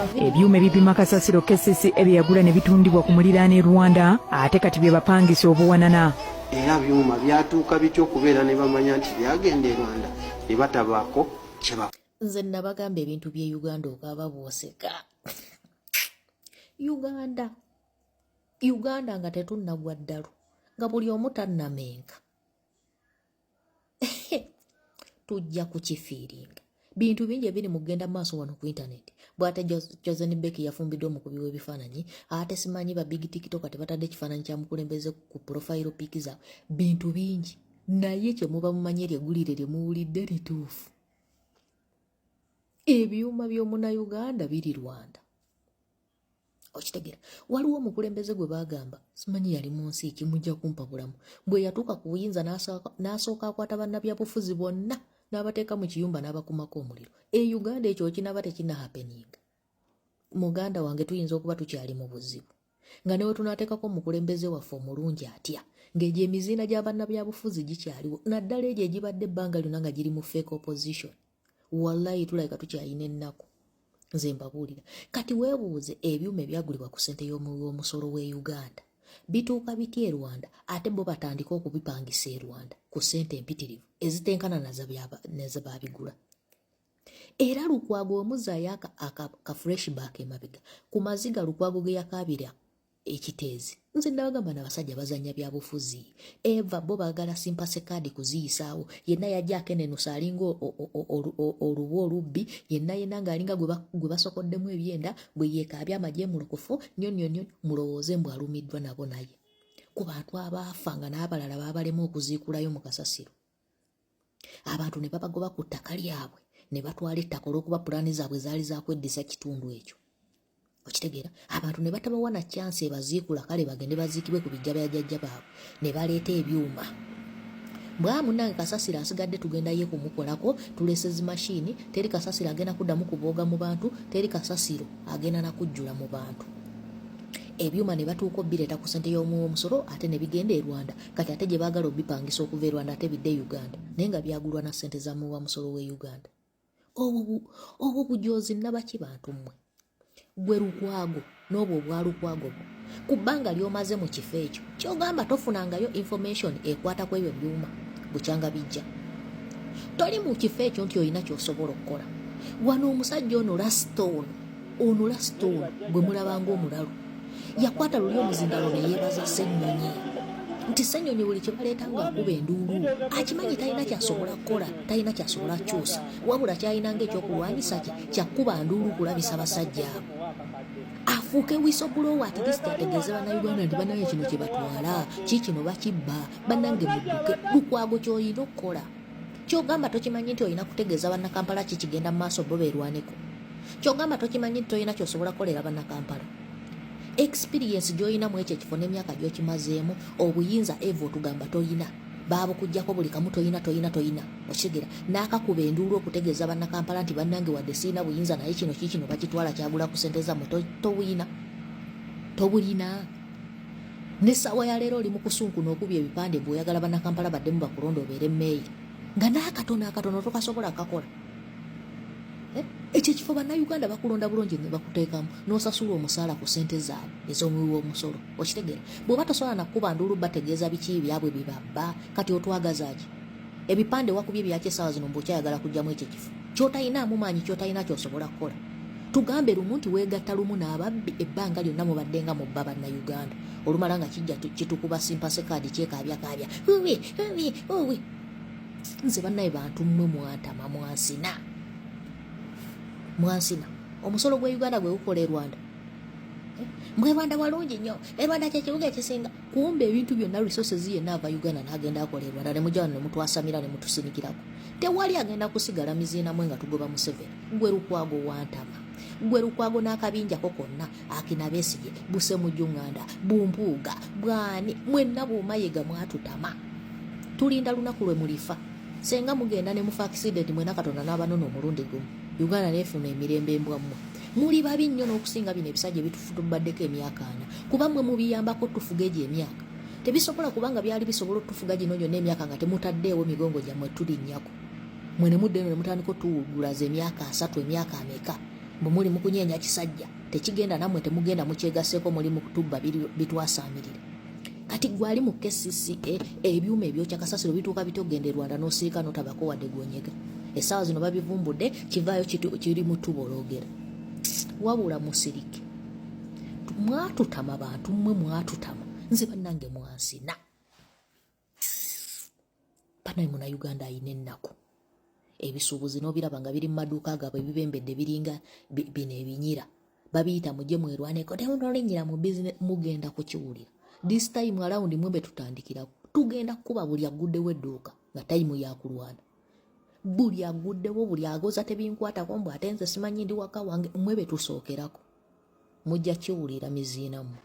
Ebyuma ebipima kasasiro KCC ebyagula ne bitundibwa ku muliraano e Rwanda ate kati bye bapangisa obuwanana. Era byuma byatuuka bityo okubeera ne bamanya nti byagenda e Rwanda ne batabaako kyeba. Nze nabagamba ebintu by'e Uganda okaba bwoseka. Uganda nga tetunnagwa ddalu nga buli omu tannamenka. Tujja kukifiiringa. Bintu bingi ebiri mu kugenda maaso wano ku intaneti. Bw'ate Jozen Beck yafumbiddwa omukubi w'ebifaananyi, ate simanyi ba big TikTok tebatadde ekifaananyi kya mukulembeze ku profile pic zaabwe. Bintu bingi. Naye kye muba mumanyi ery'eggulire lye muwulidde lituufu. Ebyuma by'omunnayuganda biri Rwanda. Okitegera, waliwo omukulembeze gwe baagamba simanyi yali mu nsi ki mujja kumpa bulamu. Bwe yatuuka ku buyinza n'asooka akwata bannabyabufuzi bonna n'abateeka mu kiyumba n'abakumako omuliro. Uganda ekyo kinaba tekina happening. Muganda wange tuyinza okuba tukyali mu buzibu nga newe tunaateekako omukulembeze waffe omulungi atya ng'egyo emiziina gya bannabyabufuzi gikyaliwo naddala egyo egibadde ebbanga lyonna nga giri mu fake opposition. Wallahi tulabika tukyayina ennaku. Nze mbabuulira kati weebuuze ebyuma ebyagulibwa ku ssente y'omusolo w'e Uganda bituuka bitya e Rwanda ate bo batandika okubipangisa e Rwanda ku ssente empitirivu ezitenkana nazo baabigula. Era Lukwago omuzaayo aka flashback emabega ku maziga Lukwago ge yakaabira ekiteezi. Nze ndabagamba n'abasajja bazanya byabufuzi. Eva bo baagala simpase kaadi kuziyisaawo. Yenna yajja akenenusa alinga olubu olubbi. Yenna ng'alinga gwe basokoddemu ebyenda bwe yeekaabya amagye mu lukufu nnyonnyo mulowooze mbw alumiddwa nabo naye. Ku bantu abaafa nga n'abalala baabalema okuziikulayo mu kasasiro. Abantu ne babagoba ku ttaka lyabwe ne batwala ettaka olw'okuba pulaani zaabwe zaali zakweddisa kitundu ekyo. Okitegeera abantu ne batabawa na chance ebaziikula kale bagende baziikibwe ku bijja bya jjajja baabwe ne baleeta ebyuma. Bwa munnange kasasiro asigadde tugenda ye kumukolako tulesezi mashini teri kasasiro agenda kuddamu kubooga mu bantu teri kasasiro agenda nakujjula mu bantu. Ebyuma ne batuuka bireeta ku ssente y'omusolo ate ne bigenda e Rwanda kati ate gye baagala obipangisa okuva e Rwanda ate bidde Uganda naye nga byagulwa na ssente za muwa musolo w'e Uganda. Obwo bujoozi nabaki bantu mmwe. Gwe Lukwago n'obwo obwa Lukwago bwo ku bbanga ly'omaze mu kifo ekyo ky'ogamba tofunangayo information ekwata ku ebyo byuma bukyanga bijja. Toli mu kifo ekyo nti olina ky'osobola okukola. Wano omusajja ono Lastone bwe mulabanga omulalu yakwata luli omuzindalo ne yeebaza Ssennyonyi nti Ssennyonyi buli kye baleeta ng'akuba enduulu akimanyi talina kyasobola kukola talina kyasobola kukyusa wabula kyayinanga ekyokulwanyisa kye kyakuba nduulu kulabisa basajja abo. Afuuke whistleblower at least ategeeze bannayuganda nti bannange kino kye batwala kino bakibba bannange mudduke. Lukwago ky'olina okukola ky'ogamba tokimanyi nti olina kutegeeza bannakampala kikigenda mu maaso bo beerwaneko. Ky'ogamba tokimanyi nti tolina ky'osobola kukolera bannakampala. Experience gy'olina mu ekyo ekifo n'emyaka gy'okimazeemu obuyinza evo tugamba tolina baabukujjako buli kamu tolina okitegeera n'akakuba enduulu okutegeeza bannakampala nti bannange wadde siina buyinza naye kino kikino bakitwala kyagula ku ssente zammwe tobulina. N'essaawa ya leero oli mu kusunkuna okubya ebipande bw'oyagala bannakampala baddemu bakulonda obeere mmeeyi nga n'akatono tokasobola kakola. Ekyo ekifo bannayuganda bakulonda bulungi ne bakuteekamu n'osasula omusaala ku ssente zaabwe ez'omuwi w'omusolo okitegeera. Bw'oba tosobola nakuba nduulu bategeeza biki byabwe bye babba kati otwagaza ki ebipande wakubye byaki essaawa zino mbw'okyayagala kujjamu ekyo ekifo ky'otalinaamu maanyi ky'otalina ky'osobola kukola. Tugambe lumu nti weegatta lumu n'ababbi ebbanga lyonna mubaddenga mubba bannayuganda olumala nga kijja kitukuba simpase kaadi kyekaabya nze bannaye bantu mmwe mwantama mwansina omusolo gwe Uganda gwe gukola e Rwanda. Mwe Rwanda walungi nnyo e Rwanda kyekibuga ekisinga kumbe ebintu byonna resources yenna ava Uganda n'agenda akola e Rwanda ne mujja wano ne mutwasamira ne mutusinikirako. Tewali agenda kusigala miziina mwe nga tugoba Museveni. Gwe Lukwago wantama gwe Lukwago n'akabinjako konna Akina Besigye Busemujjunganda Bumpuuga Bwani mwenna bw'omayiga mwatutama tulinda lunaku lwe mulifa senga mugenda ne mufa accident mwena Katonda n'abanona omulundi gumu Uganda neefuna emirembe embwammwe muli babi nnyo n'okusinga bino ebisajja ebitufutubaddeko emyaka 4 kuba mmwe mubiyambako tufuga egyo emyaka tebisobola kubanga byali bisobola otufuga gino gyonna emyaka nga temutaddeewo migongo gyammwe tulinnyako mwe ne mudde ne mutandika otuwugulaza emyaka 3 emyaka ameka bwe muli mukunyeenya kisajja tekigenda nammwe temugenda mukyegaseeko muli mu kutubba bitwasaamirire. Kati gwali mu KCCA ebyuma ebyokya kasasiro bituuka bitogende Rwanda n'osirika notabako wadde gwonyega. Essaawa zino babivumbudde kivaayo kiri mu tuboloogera. Wabula musirike. Mwatutama bantu mmwe mwatutama. Nze bannange mwansina. Bannange muna Uganda ayina ennaku. Ebisuubuzi n'obiraba nga biri mu maduuka gaabwe ebibembedde biringa bino ebinyira. Babiyita mujje mwerwaneko temunolenyera mu bizinesi mugenda kukiwulira. This time around mwe betutandikira tugenda kuba buli aguddewo edduuka nga time ya kulwana. Buli aguddewo buli agoza tebinkwatako mbw ate nze simanyi ndi waka wange mwe betusookerako. Mujja kiwulira miziinamu.